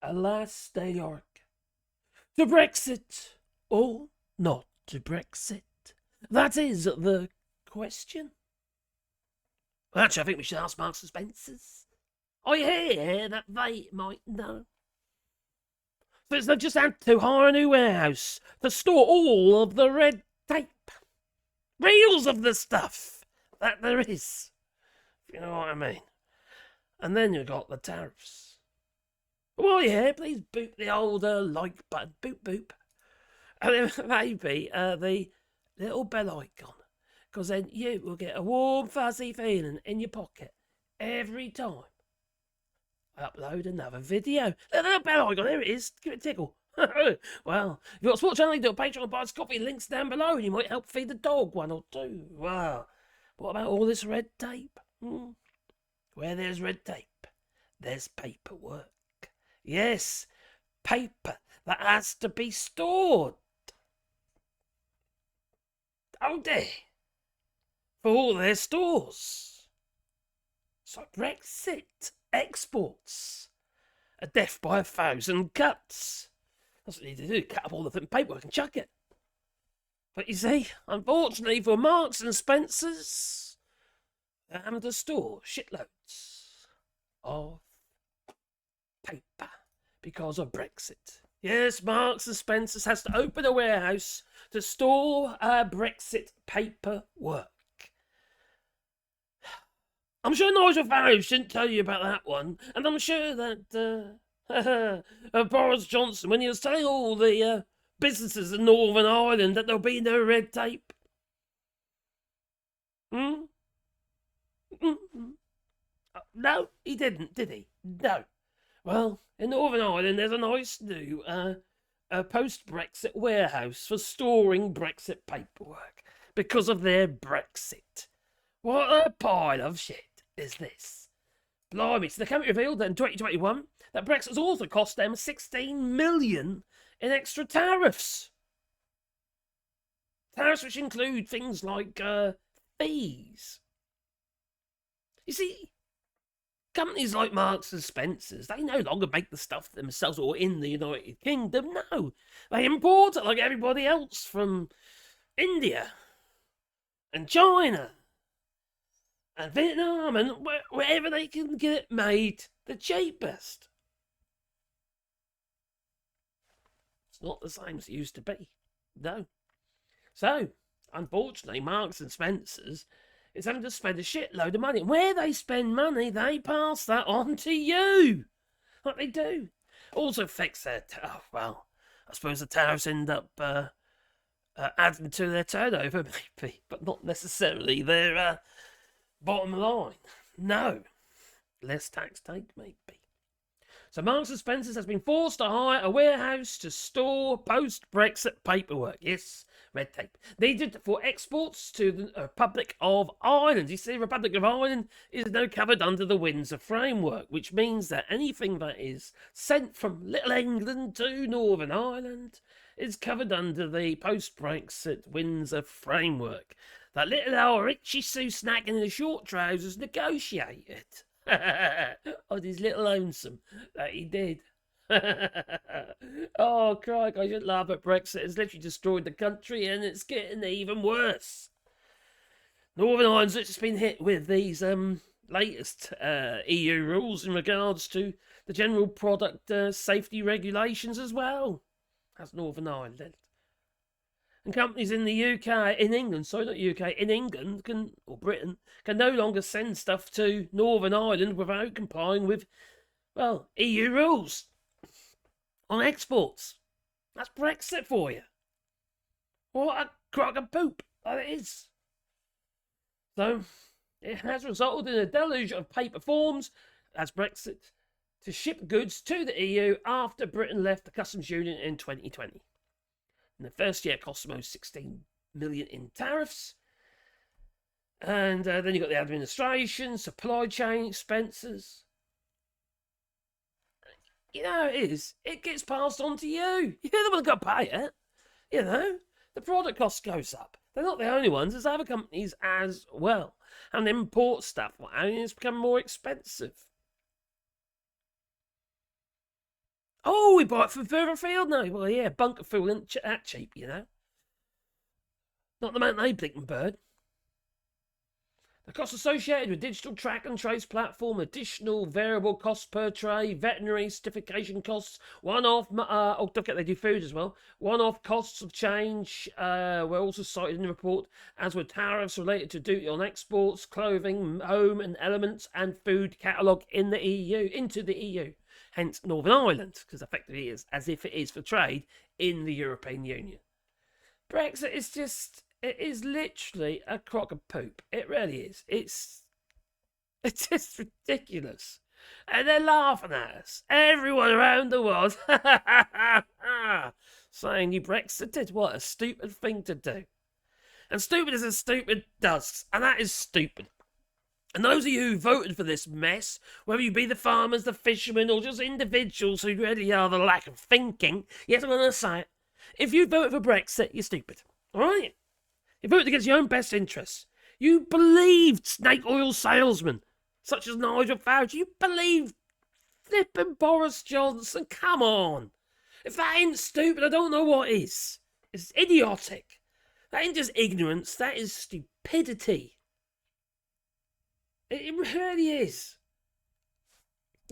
Alas, they are. To Brexit or not to Brexit? That is the question. Actually, I think we should ask Marks and Spencer's. I hear that they might know. So they've just had to hire a new warehouse to store all of the red tape. Reels of the stuff that there is. You know what I mean? And then you've got the tariffs. Well, yeah, please boop the old like button. Boop, boop. And then maybe the little bell icon. Because then you will get a warm, fuzzy feeling in your pocket every time I upload another video. The little bell icon, there it is. Give it a tickle. Well, if you've got a sports channel, you do a Patreon, buy us coffee, links down below, and you might help feed the dog one or two. Wow. What about all this red tape? Where there's red tape, there's paperwork. Yes, paper that has to be stored. Oh dear. For all their stores. So Brexit exports. A death by 1,000 cuts. That's what you need to do, cut up all the paperwork and chuck it. But you see, unfortunately for Marks and Spencer's, they're having to store shitloads of paper because of Brexit. Yes, Marks and Spencer's has to open a warehouse to store Brexit paperwork. I'm sure Nigel Farage shouldn't tell you about that one, and I'm sure that Boris Johnson, when he was telling all the businesses in Northern Ireland that there'll be no red tape. No, he didn't, did he? No. Well, in Northern Ireland, there's a nice new post-Brexit warehouse for storing Brexit paperwork because of their Brexit. What a pile of shit is this? Blimey, so the company revealed that in 2021 that Brexit has also cost them 16 million in extra tariffs. Tariffs which include things like fees. You see, companies like Marks and Spencer's, they no longer make the stuff themselves or in the United Kingdom. No, they import it like everybody else from India and China and Vietnam and wherever they can get it made the cheapest. It's not the same as it used to be. No. So, unfortunately, Marks and Spencer's is having to spend a shitload of money. Where they spend money, they pass that on to you. Like they do. Also affects their... well, I suppose the tariffs end up adding to their turnover, maybe, but not necessarily their bottom line. No. Less tax take, maybe. So Marks and Spencer's has been forced to hire a warehouse to store post-Brexit paperwork. Yes, red tape. Needed for exports to the Republic of Ireland. You see, the Republic of Ireland is now covered under the Windsor Framework, which means that anything that is sent from Little England to Northern Ireland is covered under the post-Brexit Windsor Framework. That little old Richie Sue snack in the short trousers negotiated. On his little lonesome that he did. Oh, crikey, I should laugh at Brexit. It's literally destroyed the country and it's getting even worse. Northern Ireland's just been hit with these latest EU rules in regards to the general product safety regulations as well. That's Northern Ireland. And companies in the UK, in England, sorry, not UK, in England or Britain, can no longer send stuff to Northern Ireland without complying with, well, EU rules on exports. That's Brexit for you. What a crock of poop that is. So, it has resulted in a deluge of paper forms, as Brexit, to ship goods to the EU after Britain left the customs union in 2020. In the first year, it cost almost 16 million in tariffs. And then you've got the administration, supply chain expenses. You know how it is. It gets passed on to you. You're the one got to pay it. You know, the product cost goes up. They're not the only ones. There's other companies as well. And import stuff, and it's become more expensive. Oh, we buy it from further afield now. Well, yeah, bunker fuel isn't that cheap, you know. Not the amount they blinking bird. The costs associated with digital track and trace platform, additional variable costs per tray, veterinary certification costs, one-off, they do food as well, one-off costs of change were also cited in the report, as were tariffs related to duty on exports, clothing, home and elements, and food catalogue into the EU. Hence Northern Ireland, because effectively it is as if it is for trade in the European Union. Brexit is just... It is literally a crock of poop. It really is. It's just ridiculous. And they're laughing at us. Everyone around the world saying you Brexited. What a stupid thing to do. And stupid as stupid does. And that is stupid. And those of you who voted for this mess, whether you be the farmers, the fishermen, or just individuals who really are the lack of thinking, yes, I'm going to say it. If you voted for Brexit, you're stupid. All right? You voted against your own best interests. You believed snake oil salesmen, such as Nigel Farage. You believed flippin' Boris Johnson. Come on. If that ain't stupid, I don't know what is. It's idiotic. That ain't just ignorance. That is stupidity. It really is.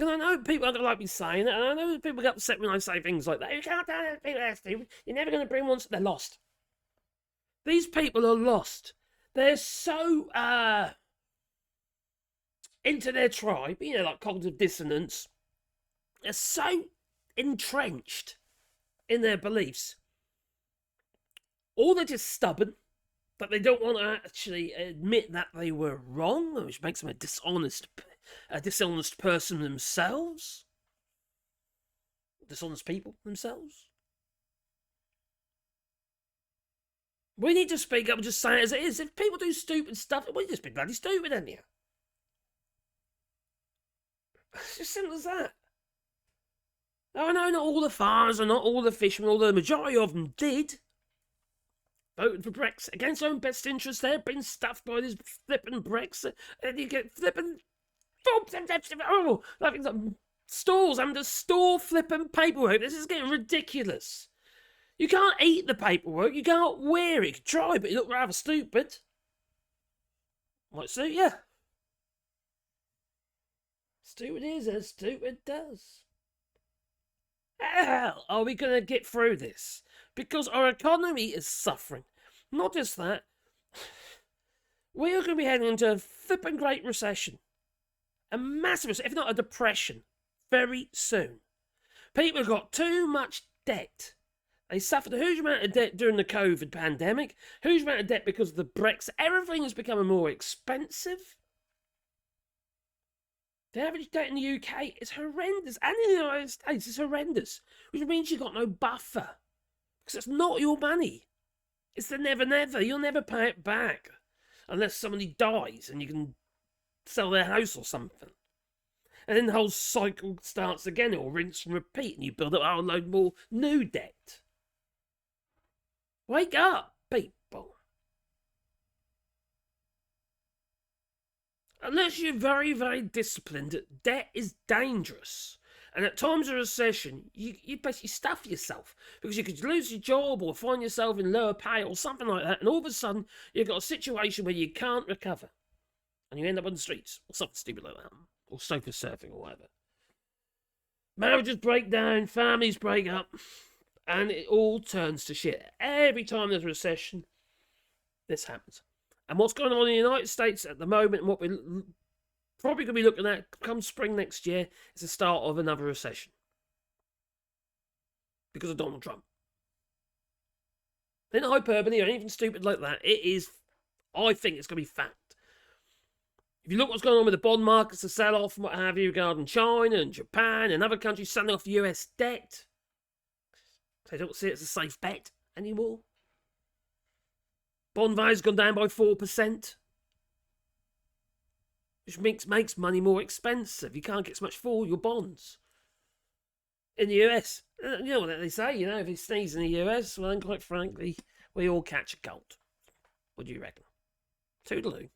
And I know people aren't going to like me saying it, and I know people get upset when I say things like that. You can't tell people that, stupid. You're never going to bring one. They're lost. These people are lost. They're so into their tribe, like cognitive dissonance. They're so entrenched in their beliefs. Or they're just stubborn, that they don't want to actually admit that they were wrong, which makes them a dishonest person themselves. Dishonest people themselves. We need to speak up and just say it as it is. If people do stupid stuff, we just be bloody stupid, ain't you? It's just simple as that. I know not all the farmers and not all the fishermen, although the majority of them did. Voted for Brexit against their own best interests. They've been stuffed by this flippin' Brexit. And you get flippin' stores having to store flippin' paperwork. This is getting ridiculous. You can't eat the paperwork. You can't wear it. You can try, but you look rather stupid. Might suit you. Stupid is as stupid does. How are we going to get through this? Because our economy is suffering. Not just that. We are going to be heading into a flipping great recession. A massive recession, if not a depression, very soon. People have got too much debt. They suffered a huge amount of debt during the COVID pandemic, huge amount of debt because of the Brexit. Everything is becoming more expensive. The average debt in the UK is horrendous, and in the United States is horrendous, which means you've got no buffer. Because it's not your money. It's the never. You'll never pay it back. Unless somebody dies and you can sell their house or something. And then the whole cycle starts again. It will rinse and repeat, and you build up a whole load more new debt. Wake up, people. Unless you're very, very disciplined, debt is dangerous. And at times of recession, you basically stuff yourself. Because you could lose your job or find yourself in lower pay or something like that. And all of a sudden, you've got a situation where you can't recover. And you end up on the streets. Or something stupid like that. Or sofa surfing or whatever. Marriages break down. Families break up. And it all turns to shit. Every time there's a recession, this happens. And what's going on in the United States at the moment, and what we're probably going to be looking at come spring next year, is the start of another recession. Because of Donald Trump. It's not hyperbole or anything stupid like that. It is, I think it's going to be fact. If you look what's going on with the bond markets, the sell-off and what have you regarding China and Japan and other countries selling off US debt, they don't see it as a safe bet anymore. Bond value's gone down by 4%. Which makes money more expensive. You can't get so much for your bonds. In the US, you know what they say, if you sneeze in the US, well then quite frankly, we all catch a cold. What do you reckon? Toodaloo.